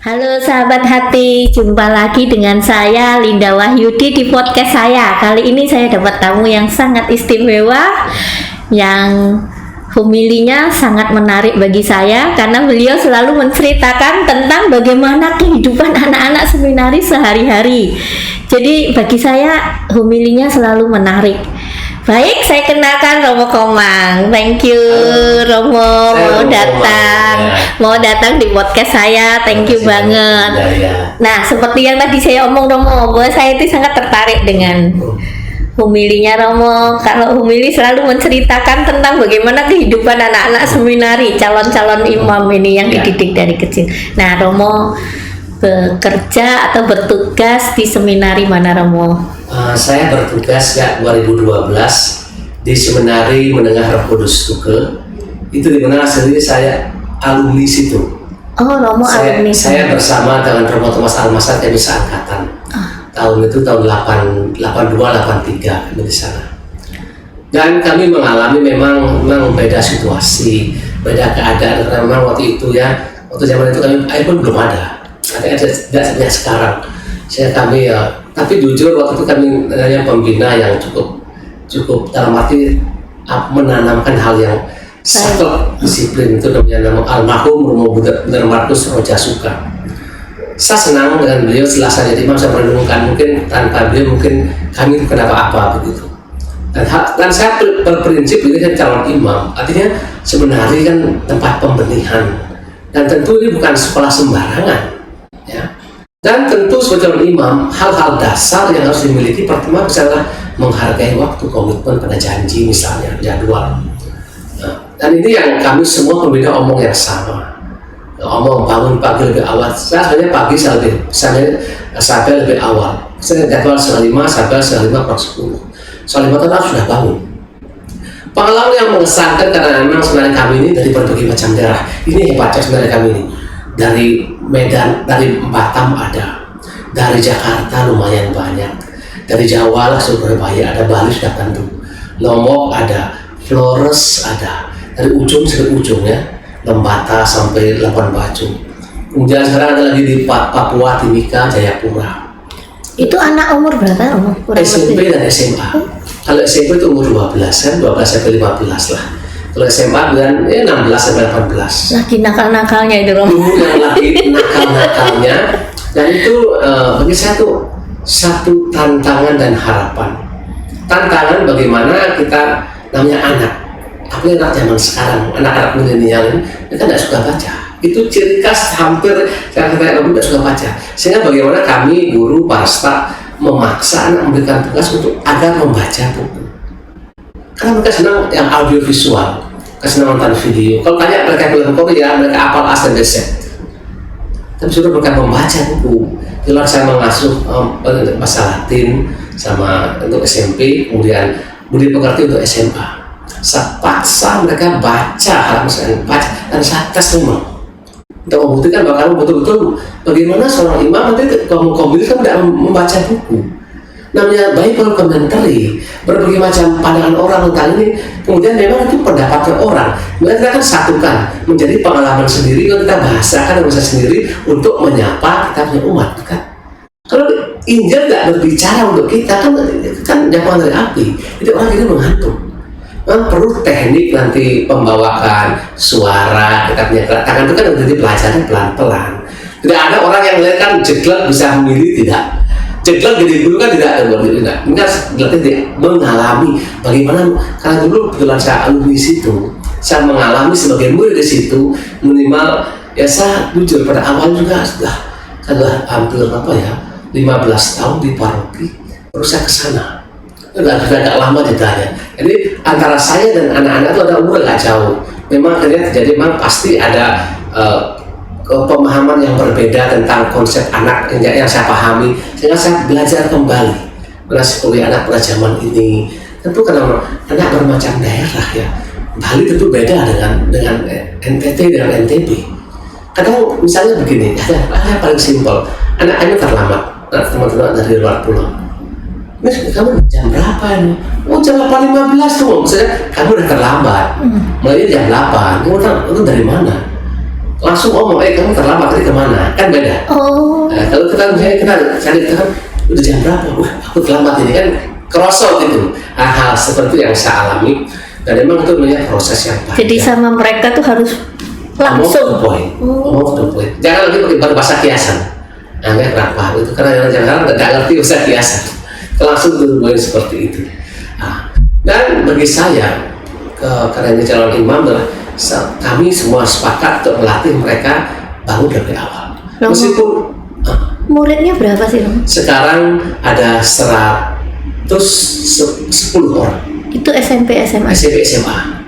Halo sahabat hati, jumpa lagi dengan saya Linda Wahyudi di podcast saya. Kali ini saya dapat tamu yang sangat istimewa, yang homilinya sangat menarik bagi saya karena beliau selalu menceritakan tentang bagaimana kehidupan anak-anak seminaris sehari-hari. Jadi bagi saya homilinya selalu menarik. Baik, saya kenalkan Romo Komang. Thank you Romo mau datang di podcast saya. Thank you banget. Nah, seperti yang tadi saya omong Romo, bahwa saya itu sangat tertarik dengan homilinya Romo. Kalau homili selalu menceritakan tentang bagaimana kehidupan anak-anak seminari, calon-calon imam ini yang dididik dari kecil. Nah, Romo bekerja atau bertugas di seminari mana Romo? Saya bertugas sejak 2012 di Seminari Menengah Roh Kudus Tuke. Itu di mana sendiri saya alumni situ. Oh, Romo alumni. Saya bersama dengan Romo Thomas Almasat yang bisa angkatan. Tahun itu tahun 82-83 di sana. Dan kami mengalami memang beda situasi, beda keadaan karena memang waktu itu waktu zaman itu iPhone belum ada. Ada tidak seperti sekarang. Tapi jujur waktu itu kami pembina yang cukup dalam arti menanamkan hal yang sangat disiplin. Itu namanya almarhum Romo Bener Markus Rojasuka. Saya senang dengan beliau setelah saya jadi imam. Saya merenungkan mungkin tanpa beliau mungkin kami kenapa apa begitu. Dan saya berprinsip ini kan calon imam, artinya sebenarnya kan tempat pembenihan, dan tentu ini bukan sekolah sembarangan. Dan tentu sebagai imam, hal-hal dasar yang harus dimiliki pertama misalnya menghargai waktu, komitmen pada janji misalnya, jadwal. Dan ini yang kami semua pembina omong yang sama. Omong bangun pagi lebih awal. Saya sebenarnya pagi sampai lebih awal. Saya jadwal setengah 5 sampai setengah 5 kurang 10. Setengah 5 tetap sudah bangun. Pengalaman yang mengesankan karena memang sebenarnya kami ini dari berbagai macam daerah. Ini hebatnya sebenarnya kami ini. Dari Medan, dari Batam ada, dari Jakarta lumayan banyak, dari Jawa lah Surabaya ada, Bali sudah tentu, Lombok ada, Flores ada, dari ujung sampai ujung Lembata sampai Labuan Bajo. Kemudian sekarang ada lagi di Papua, Timika, Jayapura. Itu anak umur berapa Romo? SMP dan SMA. Kalau SMP itu umur 12 sampai 15 lah. Kalau SMA dan 16 sampai 18. Lagi nakal-nakalnya itu Romo. Lagi nakal-nakalnya, dan itu bagi saya tuh satu tantangan dan harapan. Tantangan bagaimana kita namanya anak, apalagi anak zaman sekarang, anak-anak milenial ini, mereka tidak suka baca. Itu ciri khas hampir saya katakan tidak suka baca. Sehingga bagaimana kami guru, para staf memaksa anak memberikan tugas untuk agar membaca buku. Karena mereka senang yang audio visual, senang nonton video. Kalau tanya mereka film Korea, mereka apal A sampai Z. Tapi sudah mereka membaca buku. Jelas saya mengasuh bahasa Latin sama untuk SMP, kemudian budi pekerti untuk SMA. Saya paksa mereka baca, harus baca, dan saya tes memang untuk membuktikan bahwa kamu betul-betul bagaimana seorang imam nanti kamu tidak membaca buku. Namanya baik kalau komentari, berbagai macam pandangan orang tentang ini, kemudian memang itu pendapat orang. Kita akan satukan menjadi pengalaman sendiri, kalau kita bahasakan bahasa sendiri untuk menyapa kita punya umat, kan? Kalau Injil tidak berbicara untuk kita, kan jangkauan dari api, jadi orang ini mengantuk. Memang perlu teknik nanti pembawakan suara, kita punya tangan itu kan menjadi pelajaran pelan-pelan. Tidak ada orang yang melihat kan jeglek bisa memilih, tidak. Jeglek jadi guru kan tidak. Enggak mengalami bagaimana, karena dulu kebetulan saya alumni situ, saya mengalami sebagai murid di situ, minimal saya jujur pada awal juga sudah hampir 15 tahun di paroki, terus saya ke sana. Agak lama ditanya. Jadi antara saya dan anak-anak itu ada umur agak jauh. Memang akhirnya terjadi, memang pasti ada pemahaman yang berbeda tentang konsep anak yang saya pahami, sehingga saya belajar kembali kuliah anak pada zaman ini. Tentu karena anak bermacam daerah Bali tentu beda dengan NTT dengan NTB. Kadang misalnya begini, ada yang paling simpel, anak ini terlambat, teman-teman dari luar pulau. Ini kamu jam berapa ini? Oh jam 8.15 tuh, maksudnya kamu udah terlambat. Mulai jam 8, kamu itu dari mana? langsung ngomong, kamu terlambat tadi kemana? Kan beda. Nah, kalau kita misalnya kita cari kan udah jam berapa? Wah, aku terlambat ini kan kerosot gitu. Hal-hal seperti itu yang saya alami dan memang itu namanya proses yang panjang. Jadi sama mereka tuh harus langsung. Ngomong to the point. Jangan lagi pakai bahasa kiasan. Nah, kenapa? Itu karena jangan nggak ngerti bahasa kiasan. Langsung to the point seperti itu. Nah, dan bagi saya karena ini calon imam adalah kami semua sepakat untuk melatih mereka bangun dari awal. Meskipun muridnya berapa sih, Om? Sekarang ada 110 orang. Itu SMP SMA. SMP SMA.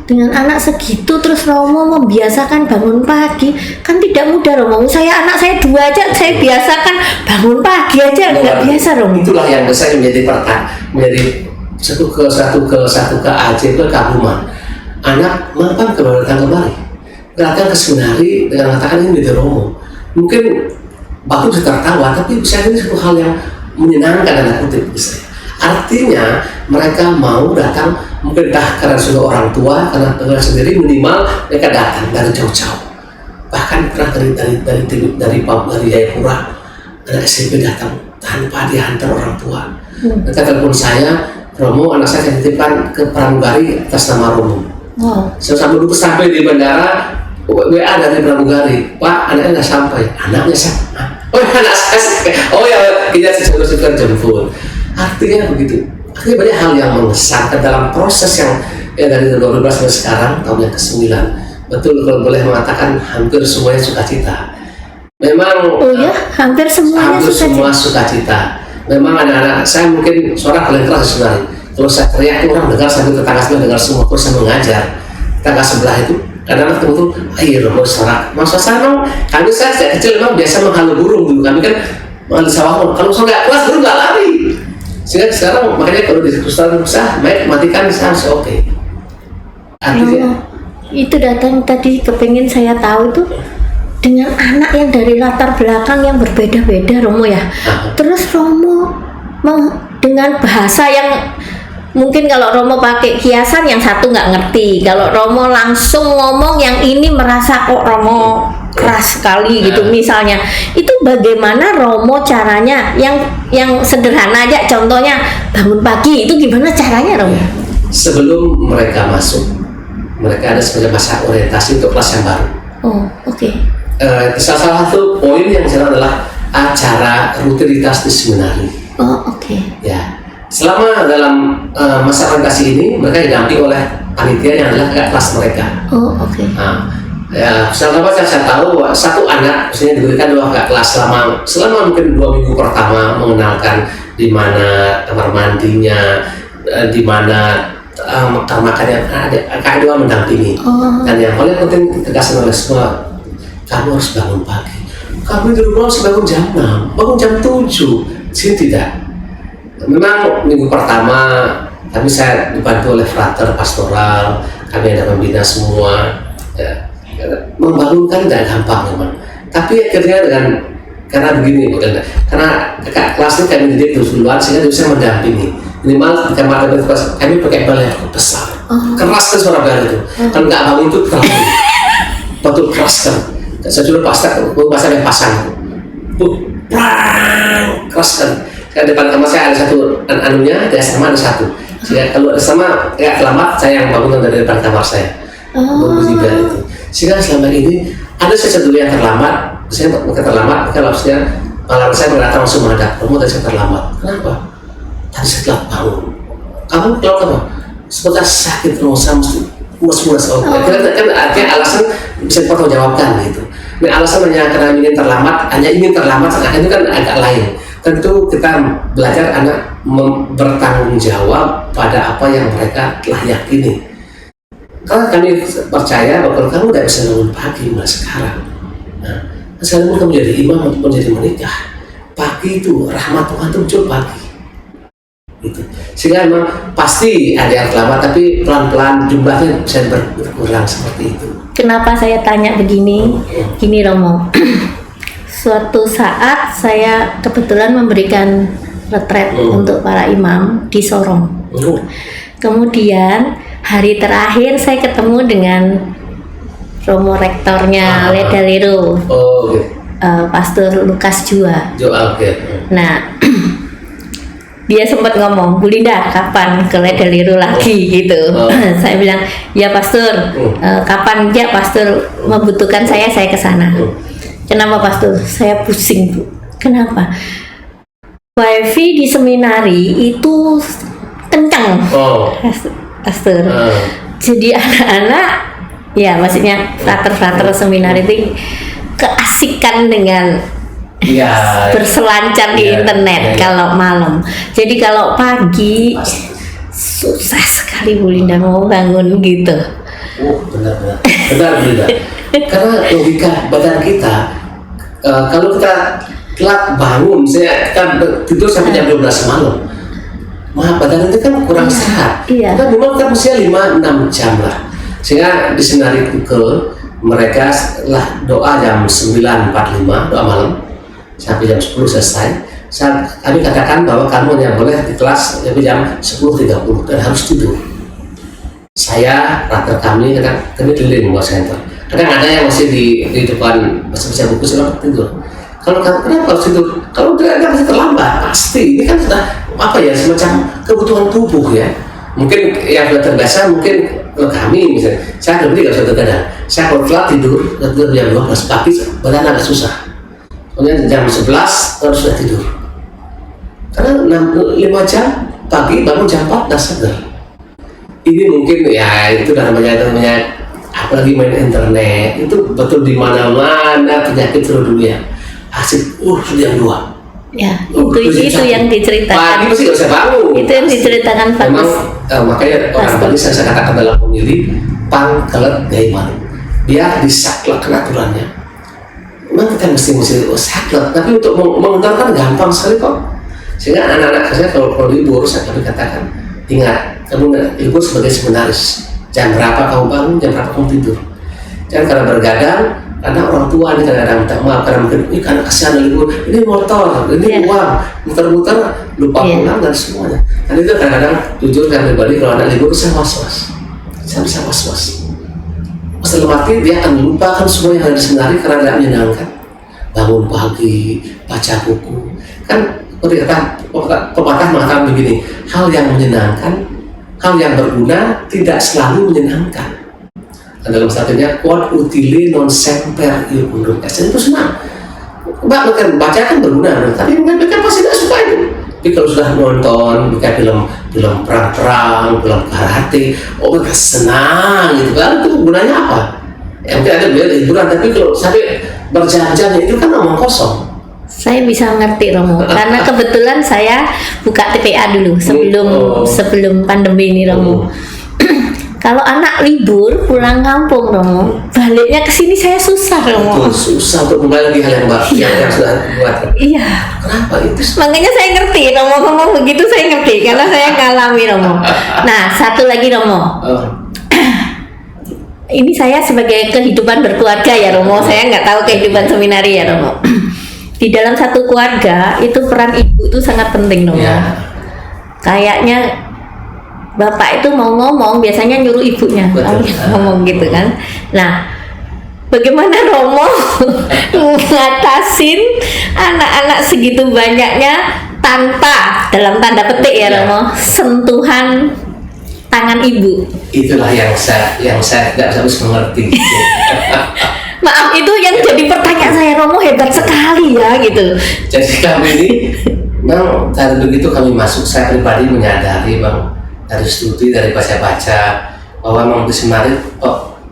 Dengan anak segitu terus Romo membiasakan bangun pagi, kan tidak mudah, Romo. Anak saya 2 aja saya biasakan bangun pagi aja nggak biasa, Romo. Itulah yang saya menjadi satu ke Aceh ke Kabuman. Anak mapan datang kemari, datang ke Sunari dengan mengatakan ini dari Romo. Mungkin bagus tertawa, tapi bisa ini satu hal yang menyenangkan dan kutip saya. Artinya mereka mau datang mungkin karena sudah orang tua, karena dengar sendiri minimal mereka datang dari jauh-jauh. Bahkan pernah dari Jayapura anak SMP datang tanpa diantar orang tua. Mereka telepon saya, Romo, anak saya dititipkan ke Pramugari atas nama Romo. Sampai di bandara WA dari Pramugari, Pak, anaknya nggak sampai. Anaknya sampai. Anak saya. Kita sudah jemput. Artinya begitu. Akhirnya banyak hal yang mengesankan dalam proses yang dari 2012 sampai sekarang tahun yang ke-9. Betul, kalau boleh mengatakan hampir semuanya sukacita. Memang hampir semuanya sukacita. Memang anak-anak saya mungkin suara paling keras sebenarnya. Kalau saya teriak orang dengar, sambil tetangga sebelah dengar semua. Terus saya mengajar tetangga sebelah itu kadang-kadang ketemu air mau suara. Maksud saya memang kami saya kecil memang biasa menghalu burung dulu. Kami kan mengalu sawah. Kalau saya nggak keras burung nggak lari. Sehingga sekarang makanya kalau di Ustaz usah baik matikan saya oke. Artinya itu datang tadi kepingin saya tahu itu dengan anak yang dari latar belakang yang berbeda-beda, Romo ya. Terus Romo dengan bahasa yang mungkin kalau Romo pakai kiasan yang satu nggak ngerti, kalau Romo langsung ngomong yang ini merasa kok Romo keras sekali gitu misalnya. Itu bagaimana Romo caranya yang sederhana aja, contohnya bangun pagi itu gimana caranya, Romo? Sebelum mereka masuk, mereka ada sebagai masa orientasi untuk kelas yang baru. Salah satu poin yang saya adalah acara rutinitas di seminari. Ya, selama dalam masa orientasi ini mereka didampingi oleh panitia yang adalah kakak kelas mereka. Selama saya tahu satu anak misalnya diberikan 2 kakak kelas selama mungkin 2 minggu pertama mengenalkan di mana kamar mandinya, di mana kamar makannya, kakak 2 mendampingi. Dan yang paling penting ditegaskan oleh semua, kamu harus bangun pagi. Kamu di rumah harus bangun jam 6, bangun jam 7. Sini tidak. Memang minggu pertama kami saya dibantu oleh frater pastoral, kami ada pembina semua. Membangunkan tidak gampang memang. Tapi akhirnya karena begini, karena kakak kelas ini kami didik duluan sehingga bisa mendampingi. Minimal di kamar kami pakai bel yang besar, keras kan suara bel itu. Kan nggak bangun itu terlalu betul keras kan. Saya sudah pasang yang pasang, keras kan. Di depan kamar saya ada satu anunya, di asrama ada satu. Sehingga kalau asrama terlambat, saya yang bangun dari depan kamar saya. Berbunyi bel itu. Sehingga selama ini ada sesuatu yang terlambat, saya terlambat, kalau malam saya berdatang langsung menghadap, kamu tadi saya terlambat. Kenapa? Tadi saya telah bangun. Kamu kalau apa? Sebentar sakit, saya mesti mulas-mulas. Kan artinya alasan bisa dipertanggungjawabkan gitu. Nah, alasan karena hanya ingin terlambat, itu kan agak lain. Tentu kita belajar anak bertanggung jawab pada apa yang mereka telah yakini. Karena kami percaya bahwa kamu tidak bisa bangun pagi mulai sekarang. Sekarang kamu menjadi imam untuk menjadi menikah. Pagi itu rahmat Tuhan itu muncul pagi. Gitu. Sehingga memang pasti ada yang terlambat, tapi pelan-pelan jumlahnya bisa berkurang seperti itu. Kenapa saya tanya begini? Gini, Romo. Suatu saat saya kebetulan memberikan retret untuk para imam di Sorong. Kemudian hari terakhir saya ketemu dengan Romo rektornya Ledalero, Oh, oke. Pastor Lukas Jua. Oke. Nah, dia sempat ngomong, Bu Linda, kapan ke Ledalero lagi gitu. Saya bilang, ya Pastor, kapan ya Pastor membutuhkan saya ke sana. Kenapa Pastor? Saya pusing Bu. Kenapa? Wifi di seminari itu kencang, Pastor. Jadi anak-anak, ya maksudnya frater-frater seminar itu keasikan dengan berselancar di internet kalau malam. Jadi kalau pagi susah sekali Bu Linda mau bangun gitu. Benar Bu Linda. Karena logika badan kita, kalau kita telat bangun, saya kan tidur sampai jam 12 malam. Badan itu kan kurang sehat. Kita memang kan usia 5-6 jam lah. Sehingga di seminari ke mereka setelah doa jam 9.45 doa malam sampai jam 10 selesai. Kami katakan bahwa kamu yang boleh di kelas sampai jam 10.30 dan harus tidur. Saya, partner kami keliling buat center. Kadang ada yang masih di depan baca buku sedang tidur. Kalau kenapa harus tidur? Kalau tidak ada pasti terlambat, pasti. Ini kan sudah semacam kebutuhan tubuh ya. Mungkin yang sudah terbiasa, mungkin kami misalnya, saya lebih tidak sudah terkadang. Saya kalau telat tidur jam 12 pagi, badan agak susah. Kemudian jam 11 harus sudah tidur. Karena 5 jam pagi bangun jam 4 dah segar. Ini mungkin ya itu namanya apalagi main internet itu betul di mana-mana penyakit seluruh dunia. Asik, jam 2. Ya, itu yang diceritakan. Pagi pasti nggak bisa bangun. Itu yang diceritakan Pak. Memang makanya orang tadi saya katakan dalam pemilih pangkelet gaiman. Dia disaklek aturannya. Memang kita mesti saklek, tapi untuk mengutarakan gampang sekali kok. Sehingga anak-anak saya kalau libur saya katakan, ingat kamu libur sebagai seminaris. Jam berapa kamu bangun, jam berapa kamu tidur. Jangan karena bergadang. Karena orang tua ini kadang-kadang minta maaf karena mungkin ini kan kasihan libur, ini motor, ini uang, muter-muter lupa pulang dan semuanya. Dan itu kadang-kadang jujur saya pribadi kalau anak libur saya was-was, saya bisa was-was. Dalam arti dia akan melupakan semua yang ada di seminari karena tidak menyenangkan. Bangun pagi, baca buku, kan seperti kata pepatah mengatakan begini, hal yang menyenangkan, hal yang berguna tidak selalu menyenangkan. Dalam satunya quod utile non semper iurum. Itu senang. Bahkan baca kan berguna, tapi mereka pasti tidak suka itu. Tapi kalau sudah nonton, mereka film perang-perang, film karate, mereka senang gitu kan. Itu gunanya apa? Yang ada beliau hiburan, tapi kalau sampai berjam-jam itu kan omong kosong. Saya bisa ngerti Romo, karena kebetulan saya buka TPA dulu sebelum pandemi ini Romo. Kalau anak libur pulang kampung Romo, baliknya ke sini saya susah Romo. Susah untuk kembali lagi hal yang baru yang sudah buat. Iya. Kenapa itu? Makanya saya ngerti Romo ngomong begitu saya ngerti karena saya ngalami Romo. Nah satu lagi Romo. Ini saya sebagai kehidupan berkeluarga ya Romo, saya nggak tahu kehidupan seminari ya Romo. Di dalam satu keluarga itu peran ibu itu sangat penting Romo. Ya. Kayaknya bapak itu mau ngomong biasanya nyuruh ibunya ngomong gitu kan. Nah, bagaimana Romo ngatasin anak-anak segitu banyaknya tanpa dalam tanda petik ya Romo sentuhan tangan ibu? Itulah yang saya tidak bisa mengerti. Maaf itu yang jadi pertanyaan saya Romo, hebat sekali ya gitu. Jadi kami ini memang dari begitu kami masuk, saya pribadi menyadari Bang, dari studi, dari baca-baca bahwa memang di seminari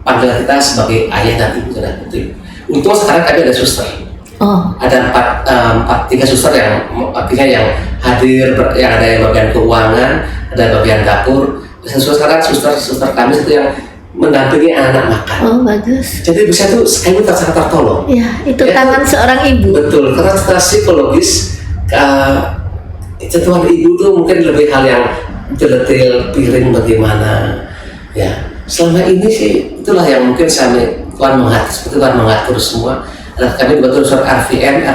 panggilan kita sebagai ayah dan ibu dan putri. Untung sekarang kami ada suster. Ada tiga suster yang hadir, yang ada yang bagian keuangan, ada bagian dapur. Sekarang suster kami itu yang mendampingi anak-anak makan. Oh bagus. Jadi bisa tuh kami sangat tertolong. Ya itu tangan seorang ibu. Betul, karena secara psikologis sentuhan ibu tuh mungkin lebih hal yang detail, piring bagaimana ya. Selama ini sih itulah yang mungkin Tuhan mengatur semua. Kami betul surat RVM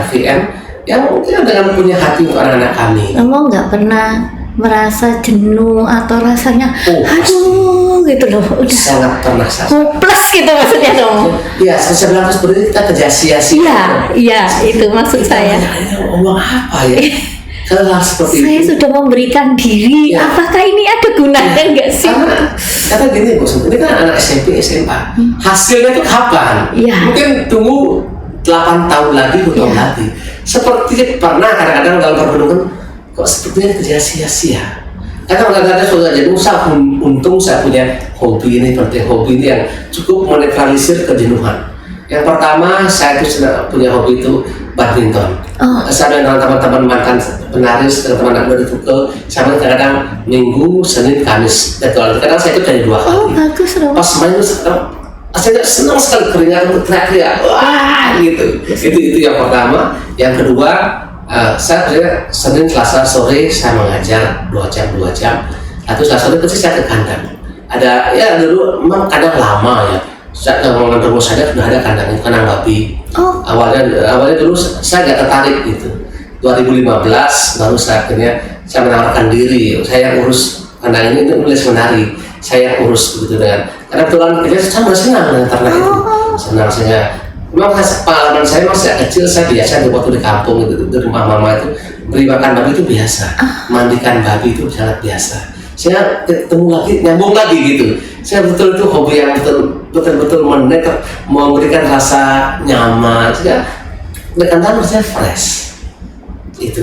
yang mungkin dengan punya hati untuk anak-anak kami. Kamu nggak pernah merasa jenuh atau rasanya aduh gitu loh, udah sangat pernah saya. hopeless gitu maksudnya Romo. Iya, saya bilang sebenarnya kita kerja sia-sia. Iya, itu maksud saya. Ngomong apa ya? Kalau seperti Saya itu. sudah memberikan diri, Ya. apakah ini ada gunanya enggak sih? Karena gini bos, ini kan anak SMP, SMA. Hasilnya itu kapan? Iya. Mungkin tunggu 8 tahun lagi, 10 tahun lagi. Seperti pernah kadang-kadang dalam perundungan, kok sepertinya kerja sia-sia. Kadang-kadang sudah jadi usaha, untung saya punya hobi ini, penting hobi ini yang cukup menetralisir kejenuhan. Yang pertama, saya itu sudah punya hobi itu badminton. Saya dengan teman-teman mantan penaris, teman-teman anak itu saya kadang-kadang Minggu, Senin, Kamis. Dan kadang saya itu dari 2 kali. Oh bagus Romo. Pas main itu saya senang sekali keringat untuk teriak-teriak, wah gitu. Itu yang pertama. Yang kedua, saya kerja Senin, Selasa sore saya mengajar 2 jam. Atau Selasa sore pasti saya ke kandang. Ada ya dulu memang kadang lama ya. Saya ngomong rumah saya sudah ada kandang babi. Awalnya dulu saya nggak tertarik gitu. 2015 baru saya akhirnya saya menawarkan diri. Saya yang urus kandang ini untuk nulis menari. Saya yang urus begitu dengan karena kebetulan kerja saya merasa senang dengan ternak itu. Senang saya. Memang pengalaman saya masih kecil, saya biasa waktu di kampung itu di rumah mama itu beri makan babi itu biasa, mandikan babi itu sangat biasa. Saya ketemu lagi, nyambung lagi gitu. Saya betul itu hobi yang betul memberikan rasa nyaman. Sehingga bekantan saya fresh. Itu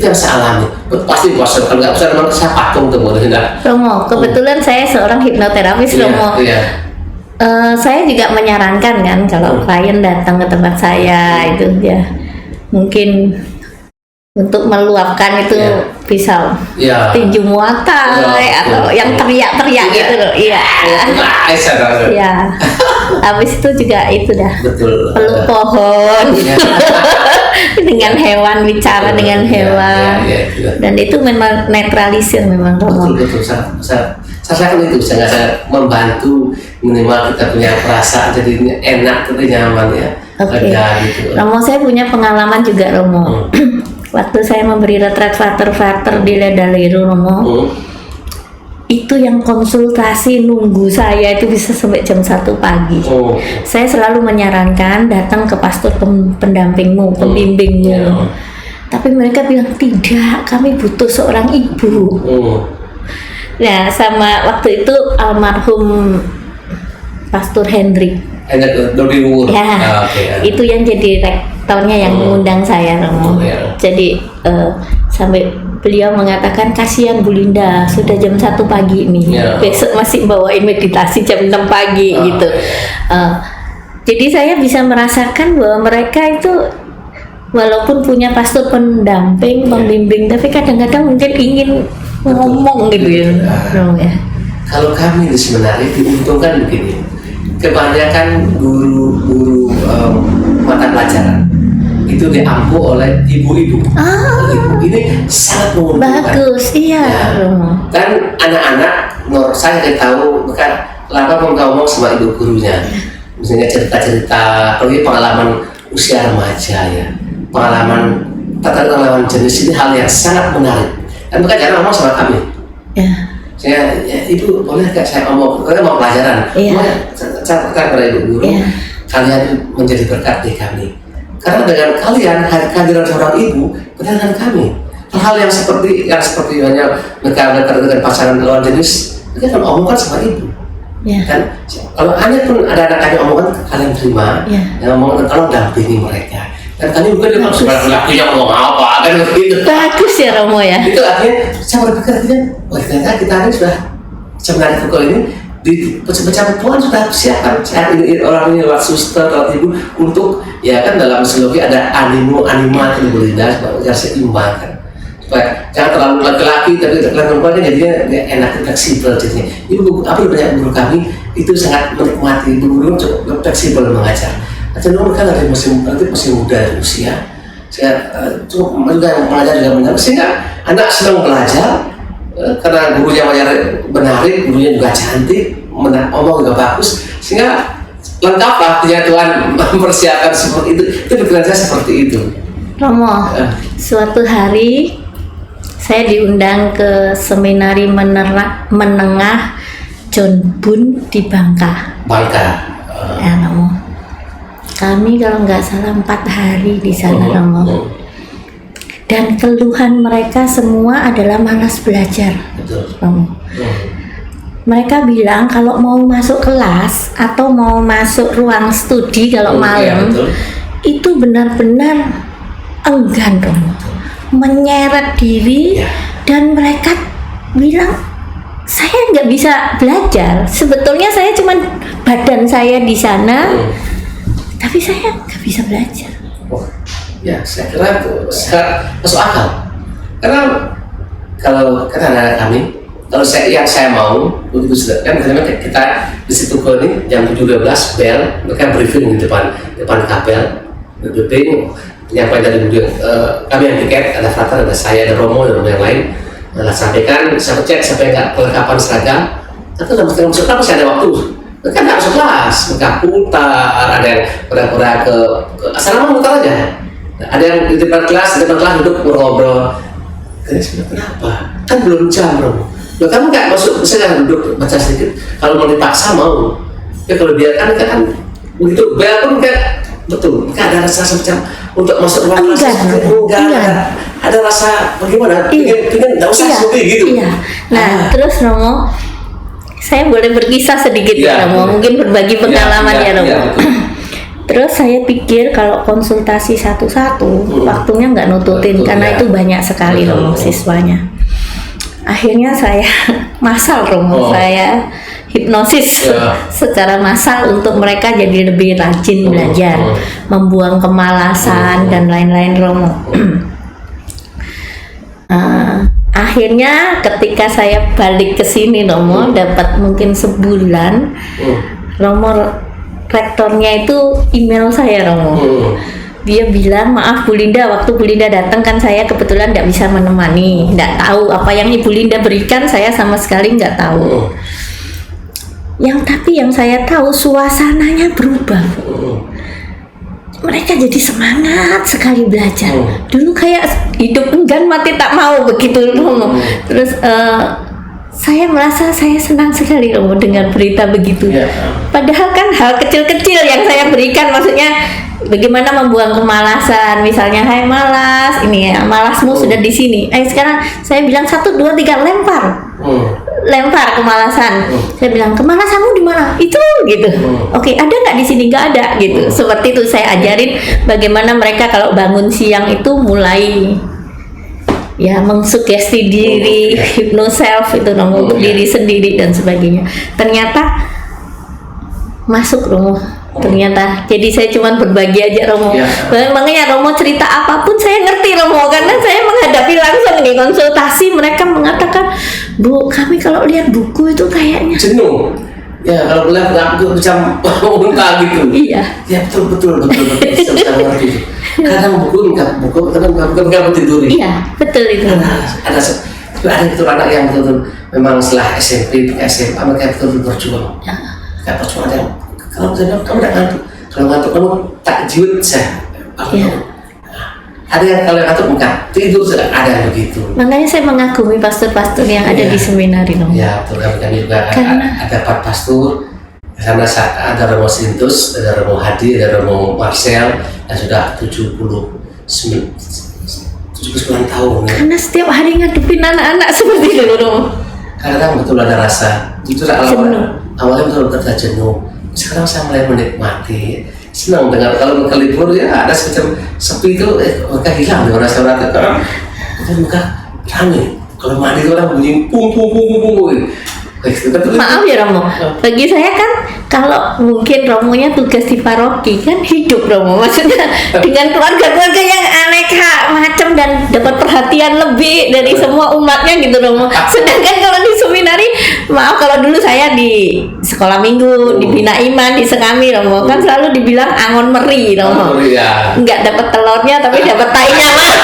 yang saya alami. Pasti puasa kalau nggak puasa memang saya patung tuh tidak. Romo, kebetulan saya seorang hipnoterapis Romo. Iya. Saya juga menyarankan kan kalau klien datang ke tempat saya itu ya mungkin untuk meluapkan itu bisa tinju muay thai atau yang teriak-teriak gitu loh. Iya. Iya. Habis itu juga itu dah. Betul. Peluk pohon. Dengan hewan, bicara dengan hewan. Dan itu memang netralisir memang Romo. Betul. Saya itu saya membantu minimal kita punya perasaan jadi enak, jadi nyaman ya. Oke. Gitu. Romo, saya punya pengalaman juga Romo. Waktu saya memberi retret frater di Ledaleru Romo, itu yang konsultasi nunggu saya itu bisa sampai jam 1 pagi. Saya selalu menyarankan datang ke pastor pendampingmu, pembimbingmu. Tapi mereka bilang tidak, kami butuh seorang ibu. Nah, sama waktu itu almarhum Pastor Hendrik. Itu yang jadi rektornya yang mengundang saya Romo. Jadi sampai beliau mengatakan kasihan Bu Linda sudah jam 1 pagi nih. Besok masih bawain meditasi jam 6 pagi gitu. Jadi saya bisa merasakan bahwa mereka itu walaupun punya pastor pendamping, pembimbing, tapi kadang-kadang mungkin ingin ngomong gitu ya. Kalau kami di seminari diuntungkan begini, kebanyakan guru mata pelajaran itu diampu oleh ibu-ibu. Ini sangat menguntungkan. Bagus, iya. Dan anak-anak, saya tahu bukan lama ngomong sama ibu gurunya, misalnya cerita-cerita, apalagi pengalaman usia remaja ya, pengalaman jenis ini hal yang sangat menarik. Dan mereka jarang ngomong sama kami. Saya, ibu boleh nggak saya ngomong? Karena mau pelajaran. Saya katakan pada ibu guru, kalian menjadi berkat di kami. Karena dengan kalian kehadiran seorang ibu, dengan kami. Hal-hal yang seperti hanya mereka dengan pasangan lawan jenis, mereka akan omongkan sama ibu. Kan kalau hanya pun ada anak kami omongan, kalian terima. Yang omongan tolong dampingi mereka. Dan kami bukan dengan sebagai laki yang ngomong apa kan begitu. Bagus ya Romo ya. Itu artinya saya berpikir ternyata kita ini sudah sebenarnya pukul ini di pecah Tuhan sudah siapkan ini orang ini lewat suster atau ibu untuk ya kan dalam psikologi ada anima itu berlindas supaya seimbang kan supaya jangan terlalu laki-laki tapi perempuan jadinya enak fleksibel jadinya. Ibu banyak guru kami itu sangat menikmati guru cukup fleksibel mengajar. Cenderung mereka dari masih muda usia. Saya cukup juga mengajar juga menarik sehingga anak senang belajar karena gurunya menarik, gurunya juga cantik, omong juga bagus sehingga lengkap lah Tuhan mempersiapkan seperti itu. Itu pikiran saya seperti itu. Romo, suatu hari saya diundang ke seminari menengah John Bun di Bangka. Bangka. Ya Romo. Kami kalau nggak salah 4 hari di sana Romo. Dan keluhan mereka semua adalah malas belajar. Betul. Romo. Mereka bilang kalau mau masuk kelas atau mau masuk ruang studi kalau malam itu benar-benar enggan Romo, menyeret diri dan mereka bilang saya nggak bisa belajar. Sebetulnya saya cuman badan saya di sana, tapi saya nggak bisa belajar. Oh, ya saya kira itu masuk akal. Karena kalau anak kami, kalau yang saya mau untuk kan kita di situ ini jam 7.12 bel, mereka briefing di depan kapel, briefing penyampaian dari kami yang tiket, ada Frater, ada saya, ada Romo, dan yang lain. Sampaikan, saya cek sampai nggak kelengkapan seragam. Tapi nggak masuk kelas masih ada waktu. Mereka nggak masuk kelas, mereka putar, ada yang pura-pura ke asrama mutar aja. Ada yang di depan kelas duduk ngobrol. Kenapa? Kan belum jam Romo. Loh, kamu nggak masuk, bisa duduk baca sedikit. Kalau mau dipaksa mau. Ya kalau biarkan kan begitu bel pun kan betul. Nggak ada rasa semacam untuk masuk ruang kelas. Enggak. Ada rasa bagaimana? Pengen nggak usah seperti gitu. Iya. Nah, terus Romo, saya boleh berkisah sedikit ya Romo, mungkin berbagi pengalaman ya Romo. Terus saya pikir kalau konsultasi satu-satu, waktunya nggak nututin karena itu banyak sekali Romo siswanya. Akhirnya saya massal Romo, saya hipnosis secara massal untuk mereka jadi lebih rajin belajar, membuang kemalasan dan lain-lain Romo. Akhirnya ketika saya balik ke sini Romo, dapat mungkin sebulan, Romo rektornya itu email saya Romo. Dia bilang, maaf Bu Linda, waktu Bu Linda datang kan saya kebetulan tidak bisa menemani, tidak tahu apa yang Ibu Linda berikan, saya sama sekali nggak tahu. Tapi yang saya tahu suasananya berubah. Mereka jadi semangat sekali belajar. Dulu kayak hidup enggan mati tak mau begitu Romo. Terus saya merasa saya senang sekali Romo dengar berita begitu. Padahal kan hal kecil-kecil yang saya berikan, maksudnya bagaimana membuang kemalasan, misalnya hai malas, ini ya malasmu sudah di sini. Sekarang saya bilang 1, 2, 3 lempar kemalasan. Saya bilang kemalasanmu di mana? Itu gitu. Oke, ada nggak di sini? Nggak ada gitu. Seperti itu saya ajarin bagaimana mereka kalau bangun siang itu mulai ya mengsugesti diri, hypnoself itu untuk diri sendiri dan sebagainya. Ternyata masuk Romo. Ternyata jadi saya cuma berbagi aja Romo. Makanya Romo cerita apapun saya ngerti Romo, karena saya menghadapi langsung di konsultasi. Mereka mengatakan, Bu, kami kalau lihat buku itu kayaknya jenuh. Ya kalau lihat buku macam unta gitu. Iya. Ya betul. Saya ngerti. Kadang buku nggak tidur. Iya betul itu. Ada itu anak yang betul memang setelah SMP ke SMA mereka betul berjuang. Kayak perjuangan. Kalau kamu tidak ngantuk, kalau ngantuk kamu tak jiwet saya. Ada yang kalau ngantuk enggak tidur, ada yang begitu. Makanya saya mengagumi pastor-pastor yang ada di seminari Romo. Ya, betul. Kami juga ada 4 pastor. Karena ada Romo Sintus, ada Romo Hadi, ada Romo Marcel, yang sudah 79 tahun. Ya. Karena setiap hari ngadepin anak-anak seperti itu Romo. Kadang betul ada rasa, jujur awalnya betul ada jenuh. Sekarang saya mulai menikmati, senang dengan kalau mereka libur ya ada semacam sepi itu mereka hilang dengan rasa berat karena kita muka ramai. Kalau mandi itu orang bunyi pung. Maaf ya Romo, bagi saya kan kalau mungkin Romonya tugas di paroki kan hidup Romo, maksudnya dengan keluarga-keluarga yang aneka macam dan dapat perhatian lebih dari semua umatnya gitu Romo. Sedangkan kalau di seminari, maaf kalau dulu saya di sekolah minggu, di Bina Iman, di Sekami Romo, kan selalu dibilang angon meri Romo, nggak dapat telurnya tapi dapat tainya mah.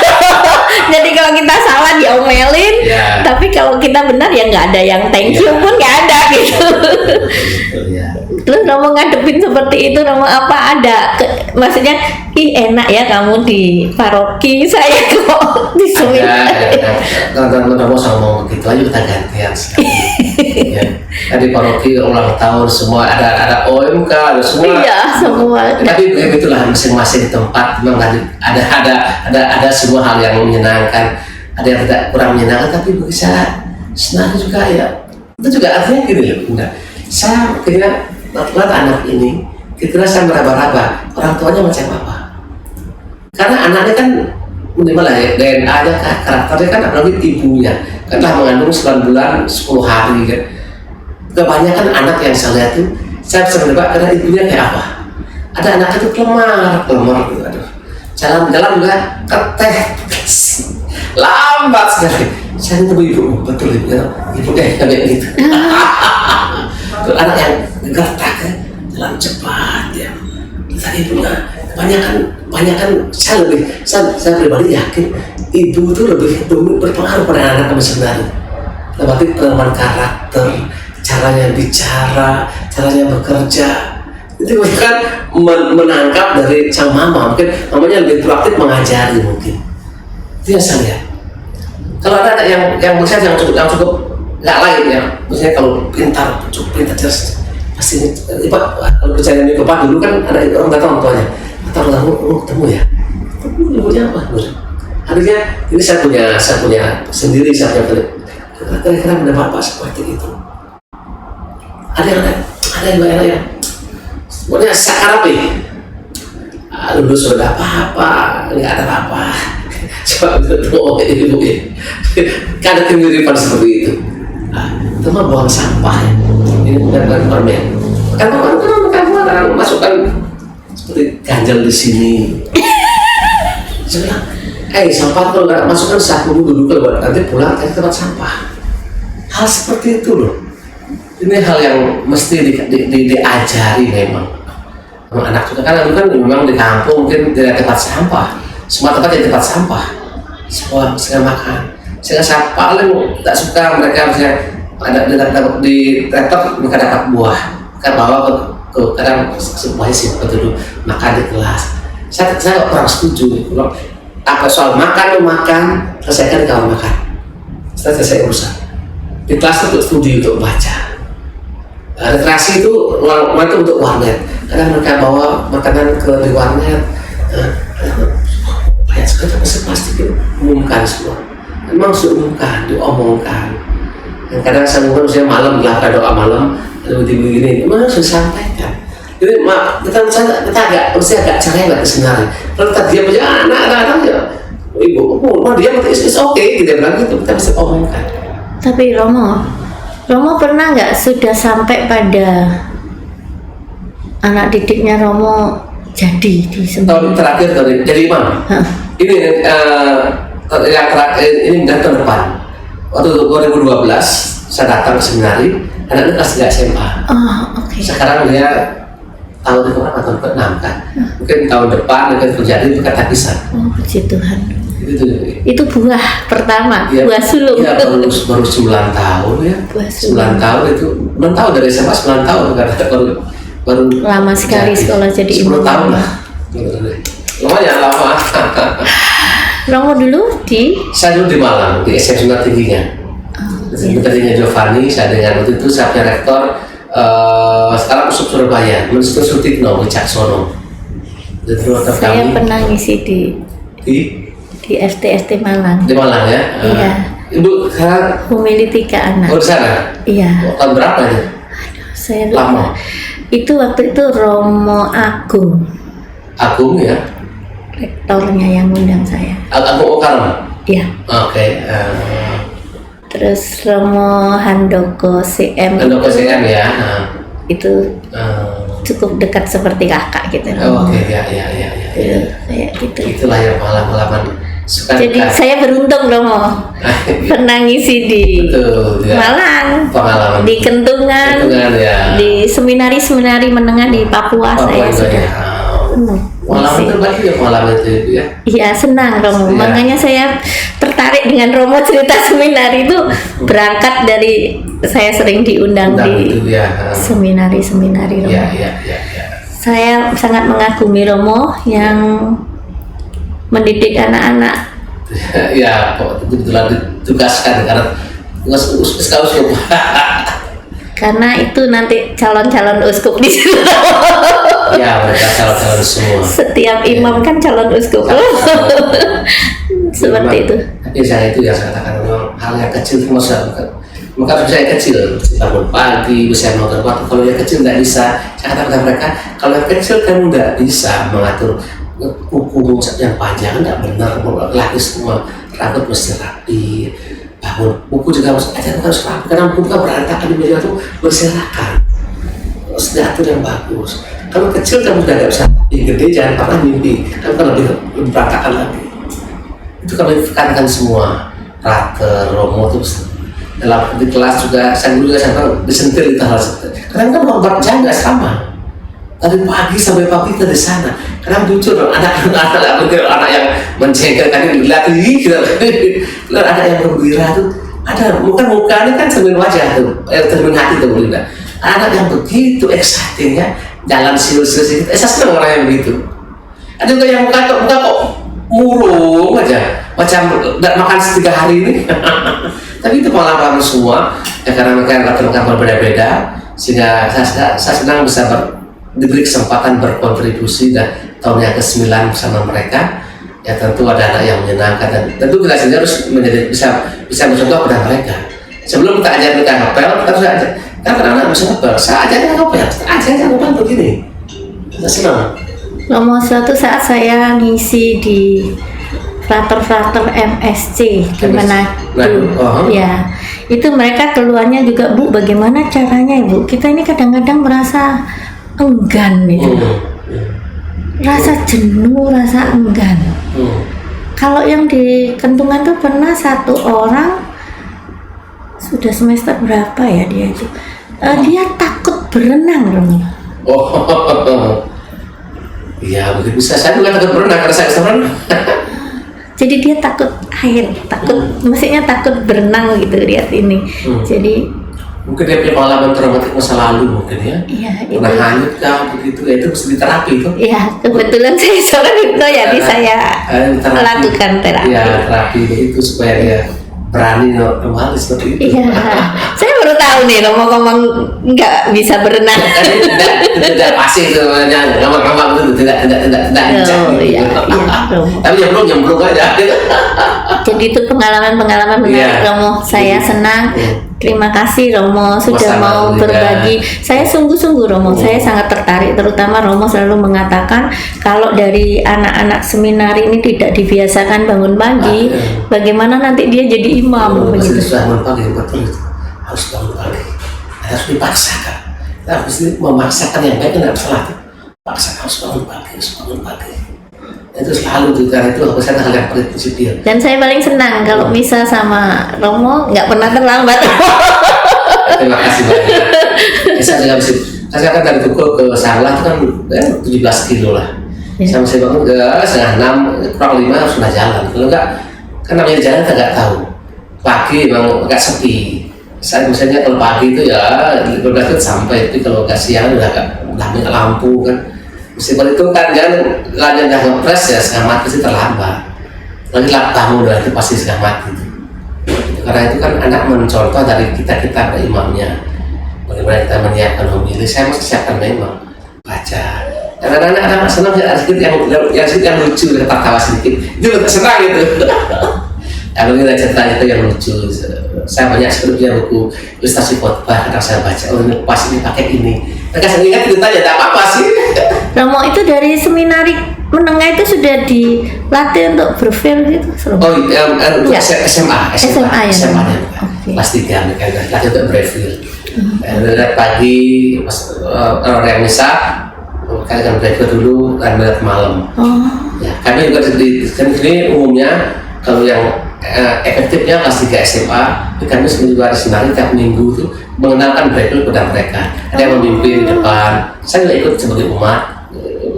Jadi kalau kita salah diomelin, tapi kalau kita benar ya nggak ada yang thank you pun nggak ada gitu. Terus Romo ngadepin seperti itu Romo apa ada maksudnya enak ya kamu di paroki, saya kok di seminari. Kalau Romo sama gitu aja kita gantian sekali. Ya. Di paroki ulang tahun semua ada OMK, ada semua. Iya, semua. Tapi begitulah masing-masing tempat memang ada semua hal yang menyenangkan, ada yang tidak kurang menyenangkan, tapi bagi saya senang juga ya. Itu juga artinya gini loh, enggak. Saya kira melihat anak ini, kira saya meraba-raba orang tuanya macam apa. Karena anaknya kan minimal lah ya, DNA-nya karakternya kan apalagi ibunya kan telah mengandung 9 bulan 10 hari kan. Kebanyakan anak yang saya lihat tuh, saya bisa menebak karena ibunya kayak apa. Ada anak itu kelemar gitu, aduh. Jalan juga keteh, lambat sekali. Saya ketemu ibu, betul ibu kayak gitu. Tuh anak yang gertak kan, jalan cepat ya. Kita ibunya kebanyakan saya pribadi yakin ibu itu lebih berpengaruh pada anak-anak sebenarnya. Lebih penanaman karakter, caranya bicara, caranya bekerja. Itu kan menangkap dari sang mama, mungkin mamanya lebih proaktif mengajari mungkin. Itu yang saya lihat. Kalau ada yang menurut saya yang cukup nggak lain ya, misalnya kalau cukup pintar jelas pasti kalau percaya ini bapak dulu kan ada orang datang tuanya atau orang ketemu ya ibunya apa artinya ini saya punya sendiri saya punya kira-kira mendapat apa seperti itu ada yang lain sebenarnya sakarapi lulus sudah apa nggak ada apa coba ketemu ibu ya kadang kemiripan seperti itu itu mah buang sampah ya. Ini bukan permen kan orang masukkan seperti ganjal di sini saya bilang sampah kalau nggak masukkan saku dulu kalau nanti pulang ke tempat sampah hal seperti itu loh ini hal yang mesti diajari memang anak juga kan memang di kampung mungkin tidak tempat sampah semua tempat jadi tempat sampah semua makan sehingga saya paling tak suka mereka misalnya ada di laptop mereka dapat buah kan bawa ke kadang sebuahnya sih dulu makan di kelas saya kurang setuju apa soal makan selesaikan di kamar makan selesai urusan di kelas untuk studi untuk baca rekreasi itu ruang itu untuk warnet kadang mereka bawa makanan ke di warnet banyak sekali plastik itu umumkan semua memang diumumkan diomongkan dan kadang saya mungkin malam lah doa malam lalu begini memang harus disampaikan jadi kita agak cerewet sebenarnya kalau kita diam aja anak-anak ya ibu mau diam it's okay gitu bilang gitu kita bisa omongkan. Tapi Romo pernah nggak sudah sampai pada anak didiknya Romo jadi di tahun terakhir jadi imam ini yang terakhir ini tahun depan waktu 2012 saya datang ke seminari anaknya kelas 3 SMA. Okay. Sekarang dia tahun ke-6 kan mungkin tahun depan akan terjadi kata kisah. Puji Tuhan itu buah pertama ya, buah sulung ya baru 9 tahun ya buah 9 tahun itu 6 tahun dari SMA 9 tahun baru lama sekali jadi, sekolah jadi 10 tahun lah lumayan lama. Romo saya dulu di Malang di SMP tingginya sebenarnya Giovanni saya dengan waktu itu saya punya rektor sekarang usuk Surabaya Mr. Sutikno Wicaksono saya pernah ngisi di ST Malang di Malang ya iya ibu sekarang humili 3 anak di sana iya tahun berapa ya saya lupa lama itu waktu itu Romo Agung ya rektornya yang ngundang saya Agung Okaram iya oke terus Romo Handoko CM ya itu cukup dekat seperti kakak gitu oke ya kayak gitu itulah yang pengalaman jadi saya beruntung Romo pernah ngisi di Malang pengalaman di Kentungan ya. Di seminari menengah di Papua saya sudah pengalaman terbagi ya pengalaman itu ya iya senang Romo makanya saya tertarik dengan Romo cerita seminari itu berangkat dari saya sering diundang di seminari Romo ya. Saya sangat mengagumi Romo yang mendidik anak-anak ya kebetulan ditugaskan karena uskup. Karena itu nanti calon-calon uskup di situ. Ya, mereka calon-calon semua. Setiap imam kan calon uskup. Seperti itu. Tapi saya itu yang saya katakan memang hal yang kecil itu maka saya kecil bangun pagi, bisa menonton waktu. Kalau yang kecil nggak bisa, saya katakan kepada mereka, kalau yang kecil kamu nggak bisa mengatur kuku yang panjang, nggak benar. Laki semua rambut mesti rapi, bangun buku juga harus rapi, karena buku kan berantakan di meja itu berserakan, harus diatur yang bagus. Kalau kecil kamu sudah nggak bisa, yang gede jangan pernah mimpi, kamu kan lebih berantakan lagi. Itu kami tekankan semua. Raker, Romo itu dalam di kelas juga, saya dulu juga sampai disentil itu hal seperti itu. Karena kan obat jaga sama dari pagi sampai pagi kita di sana. Karena jujur anak yang mencengkel kan dilihat gitu. Ada yang gembira tuh, ada mukanya kan cermin wajah tuh, cermin hati tuh Linda. Anak yang begitu exciting ya, jalan siul-siul itu, saya senang orang yang begitu. Ada juga yang muka kok murung aja, macam tidak makan 3 hari ini. Tapi itu pengalaman semua ya, karena mereka latar berbeda-beda, sehingga saya senang bisa diberi kesempatan berkontribusi dan tahun yang ke-9 bersama mereka. Ya tentu ada anak yang menyenangkan dan tentu kita sendiri harus menjadi bisa bercontoh kepada mereka. Sebelum kita ajar mereka ngepel, kita harus ajar. Kan anak bisa ngepel, saya ajarnya ngepel, aja ngepel begini. Kita senang. Romo, suatu saat saya ngisi di frater MSC di Manado. Ya, itu mereka keluarnya juga, Bu, bagaimana caranya Ibu? Kita ini kadang-kadang merasa enggan gitu. Rasa jenuh, rasa enggan. Kalau yang di Kentungan tuh pernah satu orang sudah semester berapa ya dia itu? Dia takut berenang, Romo. Iya, mungkin bisa. Saya juga takut berenang karena saya berenang. Jadi dia takut air, maksudnya takut berenang gitu, lihat ini. Jadi mungkin dia punya pengalaman traumatik masa lalu mungkin ya. Iya, pernah hanyut kah begitu ya, itu mesti diterapi itu. Iya, kebetulan saya seorang itu jadi saya lakukan terapi. Iya, terapi itu supaya dia berani kembali seperti itu. Iya, saya baru tahu nih ngomong-ngomong nggak bisa berenang. Tidak pasti itu namanya, ngomong-ngomong itu tidak iya, tapi nyemplung aja. Jadi itu pengalaman-pengalaman menarik, Romo. Saya senang. Terima kasih Romo sudah mau berbagi. Saya sungguh-sungguh Romo, saya sangat tertarik. Terutama Romo selalu mengatakan kalau dari anak-anak seminari ini tidak dibiasakan bangun pagi, bagaimana nanti dia jadi imam begitu. Bangun pagi betul, harus bangun pagi, harus dipaksakan. Kita harus memaksakan yang baik, tidak salah. Paksa harus bangun pagi. Itu selalu tuh, karena itu aku hal yang paling prinsipil. Dan saya paling senang kalau bisa sama Romo nggak pernah terlambat. Terima kasih banyak. Saya juga bisa. Saya kan dari Tukul ke Sarlah itu kan 17 kilo lah. Saya masih bangun ke 5:30, kurang 5 harus sudah jalan. Kalau enggak, kan namanya jalan kita nggak tahu. Pagi memang agak sepi. Saya misalnya kalau pagi itu ya 15 menit sampai, tapi kalau nggak siang udah agak lampu kan. Meskipun itu kan jangan udah ngepres ya, setengah mati sih terlambat. Lagi tamu udah itu pasti setengah mati itu. Karena itu kan anak mencontoh dari kita ke imamnya. Bagaimana kita menyiapkan homili, saya mesti siapkan memang baca. Karena anak-anak senang ya, sedikit yang lucu, ketawa sedikit. Itu senang gitu. Kalau kita cerita itu yang lucu, saya banyak sekali punya buku ilustrasi khotbah, kadang saya baca, ini pas ini pakai ini. Mereka sering ingat ceritanya, tidak apa-apa sih. Romo itu dari seminari menengah itu sudah dilatih untuk berfil gitu? Ya. SMA ya. Kelas 3 mereka latih untuk berfil. Pagi pas orang yang misa, mereka akan berfil dulu, dan melihat malam. Ya, kami juga di sini umumnya kalau yang efektifnya kelas 3 SMA, kami juga di seminari tiap minggu itu mengenalkan Bible kepada mereka. Ada yang memimpin di depan, saya ikut sebagai umat,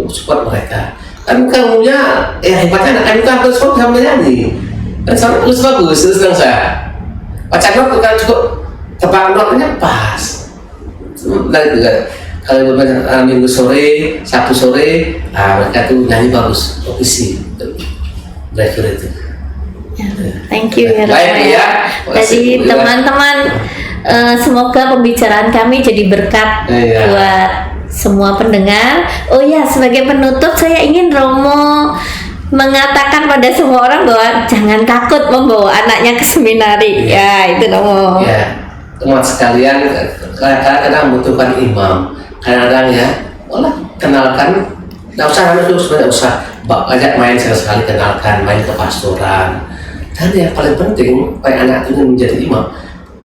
support mereka. Kan umumnya hebatnya anak-anak itu harus bisa menyanyi. Dan sangat bagus, itu senang saya. Baca not kan cukup tebak notnya pas. Dan juga kalau minggu sore, Sabtu sore, mereka tuh nyanyi bagus, ofisi Bible itu. Thank you ya Baik Romo. ya. Jadi Makasih. teman-teman, semoga pembicaraan kami jadi berkat Iya. buat semua pendengar. Oh ya, sebagai penutup saya ingin Romo mengatakan pada semua orang bahwa jangan takut membawa anaknya ke seminari. Ya, itu Romo. Ya, teman sekalian, kadang-kadang membutuhkan imam. Kadang-kadang ya, olah kenalkan. Nggak usah anak itu sebenarnya usah ajak main sekali kenalkan, main ke pastoran. Dan yang paling penting, supaya anak itu menjadi imam,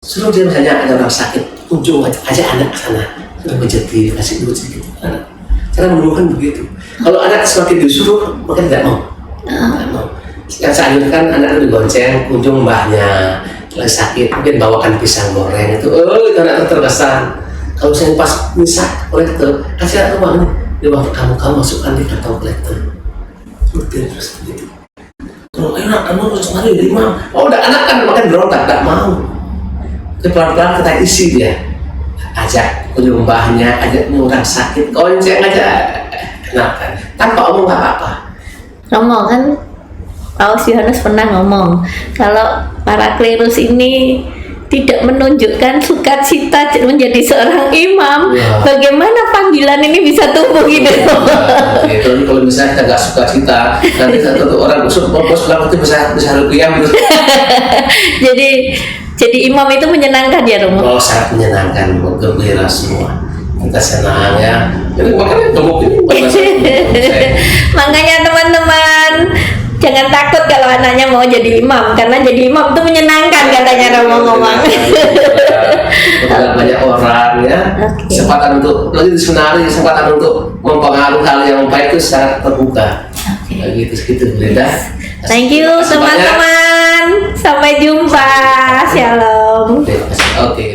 suruh dia misalnya ada orang sakit, kunjung ajak anak ke sana, sudah menjadi kasih duit sedikit anak. Cara menemukan begitu. Kalau anak semakin disuruh, maka tidak mau. Tidak mau. Yang saya anjurkan anak itu digonceng, kunjung mbahnya lagi sakit, mungkin bawakan pisang goreng itu, itu anak terkesan. Kalau saya pas misah kolektor, kasih anak uang nih, di waktu kamu masukkan di kantong kolektor. Rutin terus begitu. Kalau enak kamu harus mari jadi imam. Oh udah anak kan makan berontak, tak mau. Jadi pelan-pelan kita isi dia. Ajak kunjung mbahnya, ajak orang sakit, gonceng aja, kenalkan. Tanpa omong nggak apa-apa. Romo kan Paus Yohanes pernah ngomong kalau para klerus ini tidak menunjukkan sukacita menjadi seorang imam, Ya. bagaimana panggilan ini bisa tumbuh gitu? Gitu. Kalau misalnya kita nggak suka cita, nanti satu orang usut bos bilang itu bisa rupiah. jadi imam itu menyenangkan ya Romo. Oh sangat menyenangkan, gembira semua. Kita senang ya. Jadi makanya gemuk ini Makanya teman-teman jangan takut kalau anaknya mau jadi imam, karena jadi imam itu menyenangkan katanya Romo ngomong. banyak orang ya. Oke. Kesempatan untuk lagi di seminari, kesempatan untuk mempengaruhi hal yang baik itu sangat terbuka. Gitu segitu Linda. Thank you Terima kasih banyak. teman-teman. Sampai jumpa. Shalom. Terima kasih. Oke.